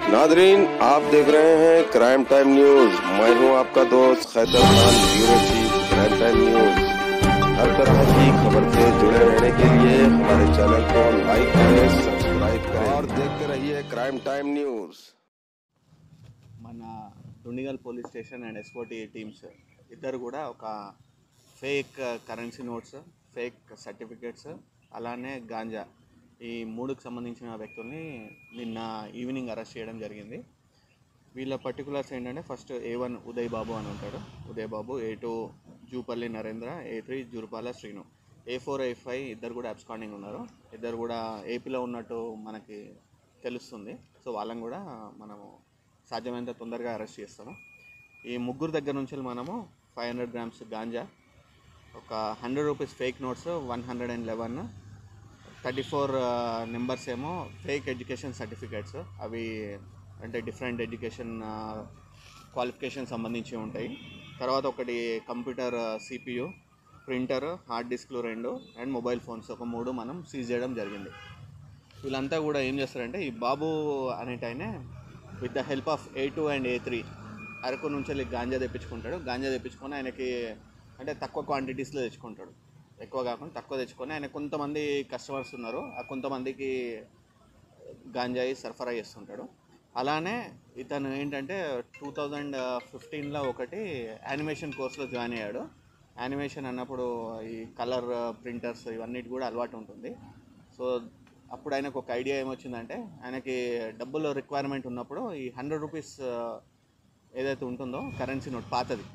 Nadreen, आप देख रहे हैं क्राइम टाइम न्यूज। मैं हूं आपका दोस्त Khaitar Khan, bureau chief crime time news. हर तरह की खबर से जुड़े रहने के लिए हमारे चैनल को लाइक करें, सब्सक्राइब करें और देखते रहिए क्राइम टाइम न्यूज। మన Dundigal police station and SOT teams ఇద్దరు కూడా ఒక fake currency notes, fake certificates, అలానే గాంజా ఈ మూడుకు సంబంధించిన వ్యక్తుల్ని నిన్న ఈవినింగ్ అరెస్ట్ చేయడం జరిగింది. వీళ్ళ పర్టికులర్స్ ఏంటంటే, ఫస్ట్ A1 ఉదయ్ బాబు అని ఉంటాడు, ఉదయ్ బాబు. A2 Jupally Narendra, A3 జురుపాల Srinu. A4 A5 ఇద్దరు కూడా అబ్స్కాండింగ్ ఉన్నారు. ఇద్దరు కూడా ఏపీలో ఉన్నట్టు మనకి తెలుస్తుంది. సో వాళ్ళని కూడా మనము సాధ్యమైనంత తొందరగా అరెస్ట్ చేస్తాము. ఈ ముగ్గురు దగ్గర నుంచి మనము 500 grams గాంజా, ఒక 100 రూపీస్ ఫేక్ నోట్స్ 111, 34 నెంబర్స్ ఏమో ఫేక్ ఎడ్యుకేషన్ సర్టిఫికేట్స్. అవి అంటే డిఫరెంట్ ఎడ్యుకేషన్ క్వాలిఫికేషన్ సంబంధించి ఉంటాయి. తర్వాత ఒకటి కంప్యూటర్ CPU, ప్రింటర్, హార్డ్ డిస్క్లు 2 అండ్ మొబైల్ ఫోన్స్ ఒక 3 మనం సీజ్ చేయడం జరిగింది. వీళ్ళంతా కూడా ఏం చేస్తారంటే, ఈ బాబు అనేటైనే with the help of A2 and A3 Araku నుంచి గాంజా తెప్పించుకుంటాడు. గాంజా తెప్పించుకొని ఆయనకి అంటే తక్కువ క్వాంటిటీస్లో తెచ్చుకుంటాడు, ఎక్కువ కాకుండా తక్కువ తెచ్చుకొని ఆయన కొంతమంది కస్టమర్స్ ఉన్నారు, ఆ కొంతమందికి గాంజాయి సరఫరా చేస్తుంటాడు. అలానే ఇతను ఏంటంటే 2015లో ఒకటి యానిమేషన్ కోర్సులో జాయిన్ అయ్యాడు. యానిమేషన్ అన్నప్పుడు ఈ కలర్ ప్రింటర్స్ ఇవన్నిటి కూడా అలవాటు ఉంటుంది. సో అప్పుడు ఆయనకు ఒక ఐడియా ఏమొచ్చిందంటే, ఆయనకి డబ్బులు రిక్వైర్మెంట్ ఉన్నప్పుడు ఈ 100 రూపీస్ ఏదైతే ఉంటుందో కరెన్సీ నోట్, పాతది,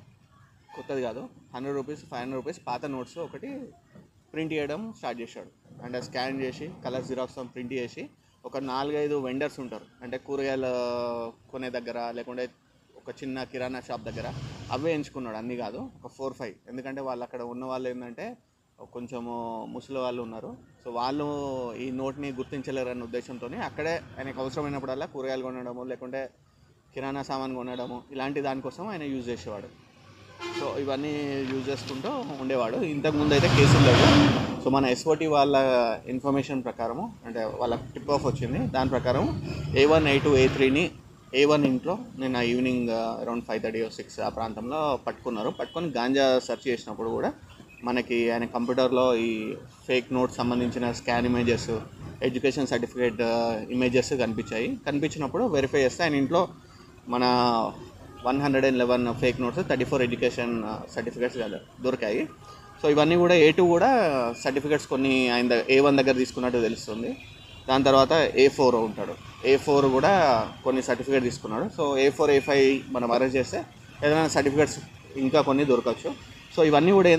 కొత్తది కాదు, 100 రూపీస్ 500 రూపీస్ పాత నోట్స్ ఒకటి ప్రింట్ చేయడం స్టార్ట్ చేశాడు. అంటే స్కాన్ చేసి కలర్ జిరాక్స్ ప్రింట్ చేసి ఒక 4-5 వెండర్స్ ఉంటారు, అంటే కూరగాయలు కొనే దగ్గర లేకుంటే ఒక చిన్న కిరాణా షాప్ దగ్గర అవే ఎంచుకున్నాడు, అన్నీ కాదు, ఒక 4-5. ఎందుకంటే వాళ్ళు అక్కడ ఉన్న వాళ్ళు ఏంటంటే కొంచెము ముసలి వాళ్ళు ఉన్నారు. సో వాళ్ళు ఈ నోట్ని గుర్తించలేరన్న ఉద్దేశంతో అక్కడే ఆయనకు అవసరమైనప్పుడల్లా కూరగాయలు కొనడము లేకుంటే కిరాణా సామాన్ కొనడము ఇలాంటి దానికోసం ఆయన యూజ్ చేసేవాడు. సో ఇవన్నీ యూజ్ చేసుకుంటూ ఉండేవాడు. ఇంతకుముందు అయితే కేసులు లేవు. సో మన SOT వాళ్ళ ఇన్ఫర్మేషన్ ప్రకారము, అంటే వాళ్ళ టిప్ ఆఫ్ వచ్చింది, దాని ప్రకారం A1, A2, A3ని A1 ఇంట్లో నిన్న ఈవినింగ్ అరౌండ్ 5:30 or 6 ఆ ప్రాంతంలో పట్టుకున్నారు. పట్టుకొని గాంజా సెర్చ్ చేసినప్పుడు కూడా మనకి ఆయన కంప్యూటర్లో ఈ ఫేక్ నోట్స్ సంబంధించిన scan images, education certificate images కనిపించాయి. కనిపించినప్పుడు వెరిఫై చేస్తే ఆయన ఇంట్లో మన 111 ఫేక్ నోట్స్, 34 ఎడ్యుకేషన్ సర్టిఫికేట్స్ దొరికాయి. సో ఇవన్నీ కూడా A2 కూడా సర్టిఫికేట్స్ కొన్ని ఆయన A1 దగ్గర తీసుకున్నట్టు తెలుస్తుంది. దాని తర్వాత A4 ఉంటాడు, A4 కూడా కొన్ని సర్టిఫికేట్ తీసుకున్నాడు. సో A4 A5 మనం అరెస్ట్ చేస్తే ఏదైనా సర్టిఫికేట్స్ ఇంకా కొన్ని దొరకచ్చు. సో ఇవన్నీ కూడా